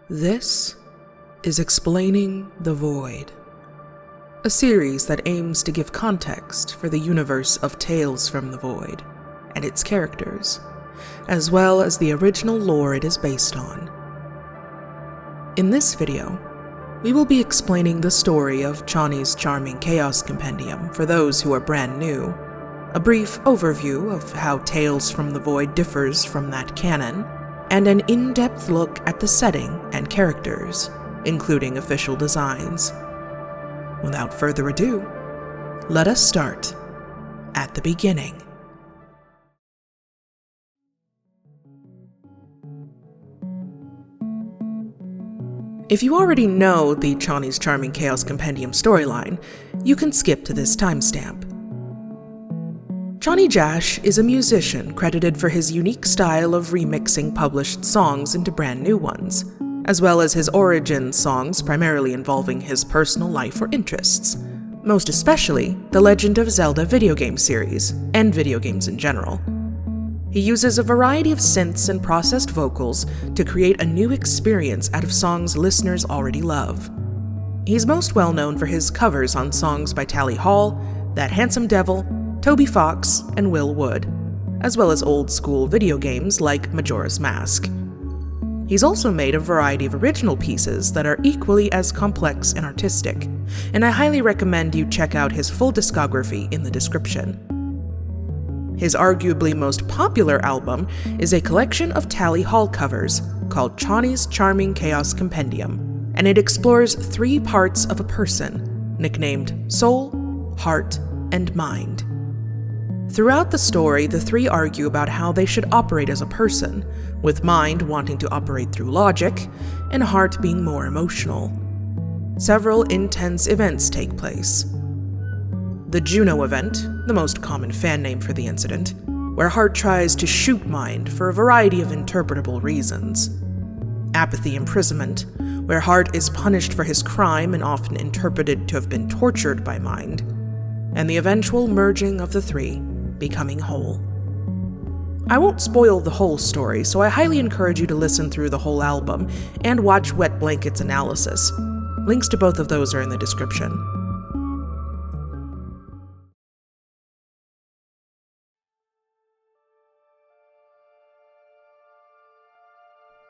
This is Explaining the Void, a series that aims to give context for the universe of Tales from the Void and its characters, as well as the original lore it is based on. In this video, we will be explaining the story of Chonny's charming Chaos Compendium for those who are brand new, a brief overview of how Tales from the Void differs from that canon, and an in-depth look at the setting and characters, including official designs. Without further ado, let us start at the beginning. If you already know the Chonny's Charming Chaos Compendium storyline, you can skip to this timestamp. Chonny Jash is a musician credited for his unique style of remixing published songs into brand new ones, as well as his origin songs primarily involving his personal life or interests, most especially the Legend of Zelda video game series, and video games in general. He uses a variety of synths and processed vocals to create a new experience out of songs listeners already love. He's most well known for his covers on songs by Tally Hall, That Handsome Devil, Toby Fox, and Will Wood, as well as old-school video games like Majora's Mask. He's also made a variety of original pieces that are equally as complex and artistic, and I highly recommend you check out his full discography in the description. His arguably most popular album is a collection of Tally Hall covers called Chonny's Charming Chaos Compendium, and it explores 3 parts of a person, nicknamed Soul, Heart, and Mind. Throughout the story, the 3 argue about how they should operate as a person, with Mind wanting to operate through logic, and Heart being more emotional. Several intense events take place. The Juno event, the most common fan name for the incident, where Heart tries to shoot Mind for a variety of interpretable reasons. Apathy imprisonment, where Heart is punished for his crime and often interpreted to have been tortured by Mind. And the eventual merging of the 3, becoming whole. I won't spoil the whole story, so I highly encourage you to listen through the whole album and watch Wet Blanket's analysis. Links to both of those are in the description.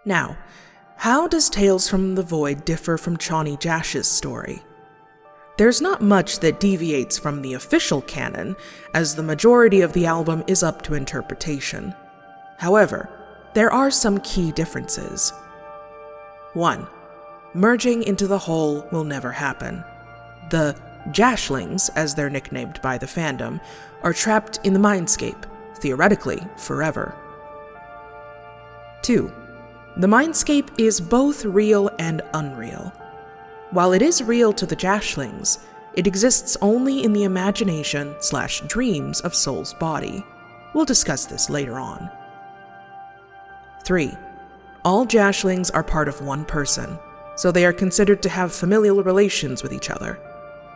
Now, how does Tales from the Void differ from Chonny Jash's story? There's not much that deviates from the official canon, as the majority of the album is up to interpretation. However, there are some key differences. 1. Merging into the whole will never happen. The Jashlings, as they're nicknamed by the fandom, are trapped in the Mindscape, theoretically forever. 2. The Mindscape is both real and unreal. While it is real to the Jashlings, it exists only in the imagination/dreams of Soul's body. We'll discuss this later on. 3. All Jashlings are part of one person, so they are considered to have familial relations with each other.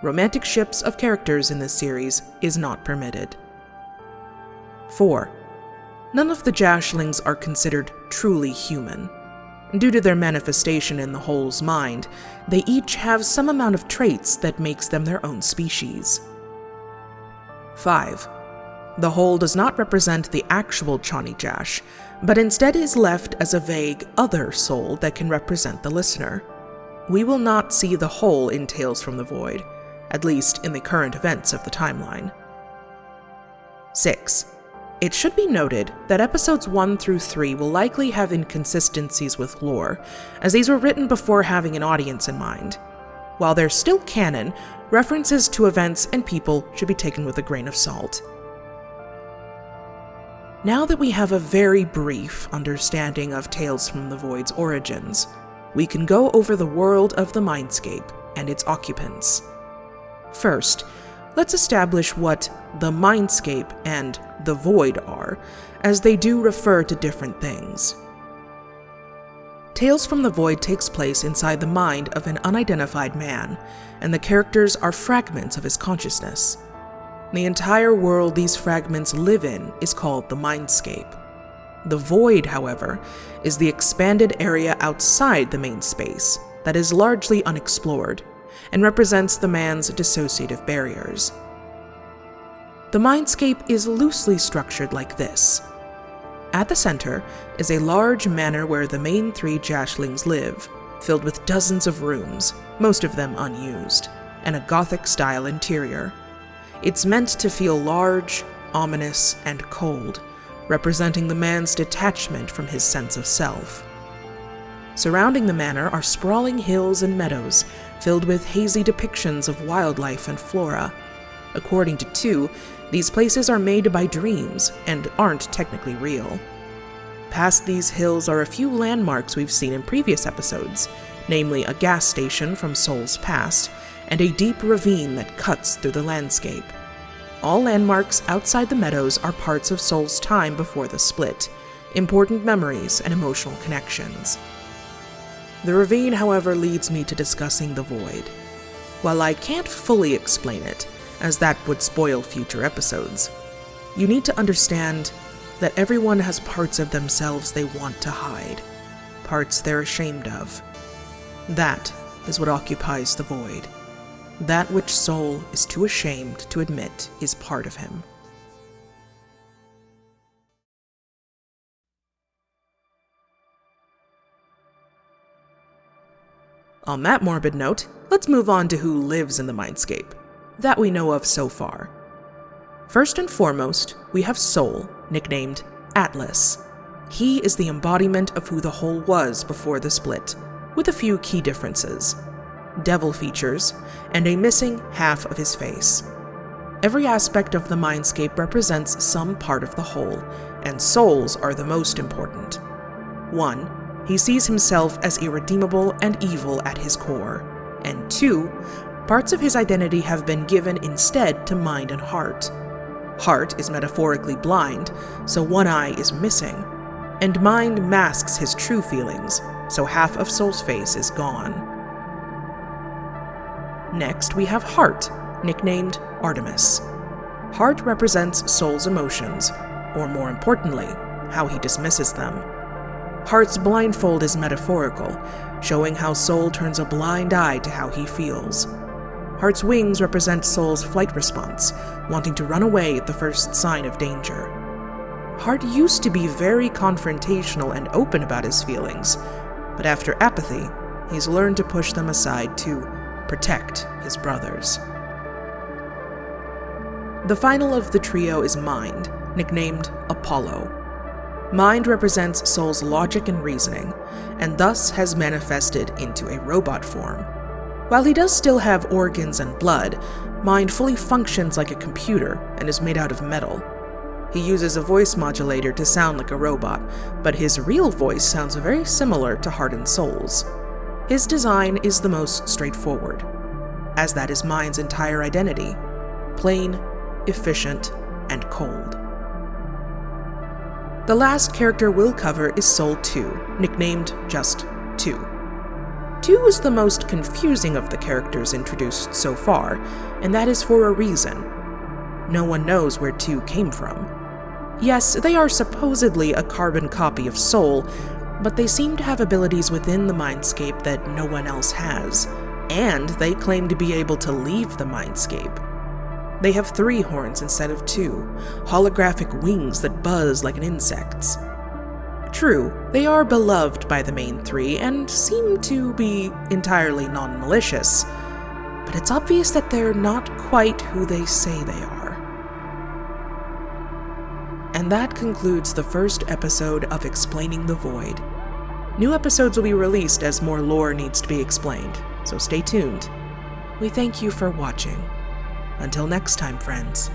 Romantic ships of characters in this series is not permitted. 4. None of the Jashlings are considered truly human. Due to their manifestation in the whole's mind, they each have some amount of traits that makes them their own species. 5. The whole does not represent the actual Chonny Jash, but instead is left as a vague other soul that can represent the listener. We will not see the whole in Tales from the Void, at least in the current events of the timeline. 6. It should be noted that episodes 1 through 3 will likely have inconsistencies with lore, as these were written before having an audience in mind. While they're still canon, references to events and people should be taken with a grain of salt. Now that we have a very brief understanding of Tales from the Void's origins, we can go over the world of the Mindscape and its occupants. First, let's establish what the Mindscape and the Void are, as they do refer to different things. Tales from the Void takes place inside the mind of an unidentified man, and the characters are fragments of his consciousness. The entire world these fragments live in is called the Mindscape. The void, however, is the expanded area outside the main space that is largely unexplored and represents the man's dissociative barriers. The Mindscape is loosely structured like this. At the center is a large manor where the main three Jashlings live, filled with dozens of rooms, most of them unused, and a Gothic-style interior. It's meant to feel large, ominous, and cold, representing the man's detachment from his sense of self. Surrounding the manor are sprawling hills and meadows, filled with hazy depictions of wildlife and flora. According to two, these places are made by dreams and aren't technically real. Past these hills are a few landmarks we've seen in previous episodes, namely a gas station from Soul's past, and a deep ravine that cuts through the landscape. All landmarks outside the meadows are parts of Soul's time before the split, important memories and emotional connections. The ravine, however, leads me to discussing the void. While I can't fully explain it, as that would spoil future episodes, you need to understand that everyone has parts of themselves they want to hide, parts they're ashamed of. That is what occupies the void. That which Soul is too ashamed to admit is part of him. On that morbid note, let's move on to who lives in the Mindscape, that we know of so far. First and foremost, we have Soul, nicknamed Atlas. He is the embodiment of who the whole was before the split, with a few key differences: devil features, and a missing half of his face. Every aspect of the Mindscape represents some part of the whole, and souls are the most important. 1. He sees himself as irredeemable and evil at his core, and 2. Parts of his identity have been given instead to mind and heart. Heart is metaphorically blind, so one eye is missing, and mind masks his true feelings, so half of Soul's face is gone. Next, we have Heart, nicknamed Artemis. Heart represents Soul's emotions, or more importantly, how he dismisses them. Heart's blindfold is metaphorical, showing how Soul turns a blind eye to how he feels. Heart's wings represent Soul's flight response, wanting to run away at the first sign of danger. Heart used to be very confrontational and open about his feelings, but after apathy, he's learned to push them aside to protect his brothers. The final of the trio is Mind, nicknamed Apollo. Mind represents Soul's logic and reasoning, and thus has manifested into a robot form. While he does still have organs and blood, Mind fully functions like a computer and is made out of metal. He uses a voice modulator to sound like a robot, but his real voice sounds very similar to Heart and Soul's. His design is the most straightforward, as that is Mind's entire identity: plain, efficient, and cold. The last character we'll cover is Soul 2, nicknamed just 2. 2 is the most confusing of the characters introduced so far, and that is for a reason. No one knows where 2 came from. Yes, they are supposedly a carbon copy of Soul, but they seem to have abilities within the Mindscape that no one else has, and they claim to be able to leave the Mindscape. They have 3 horns instead of 2, holographic wings that buzz like an insect's. True, they are beloved by the main 3 and seem to be entirely non-malicious, but it's obvious that they're not quite who they say they are. And that concludes the first episode of Explaining the Void. New episodes will be released as more lore needs to be explained, so stay tuned. We thank you for watching. Until next time, friends.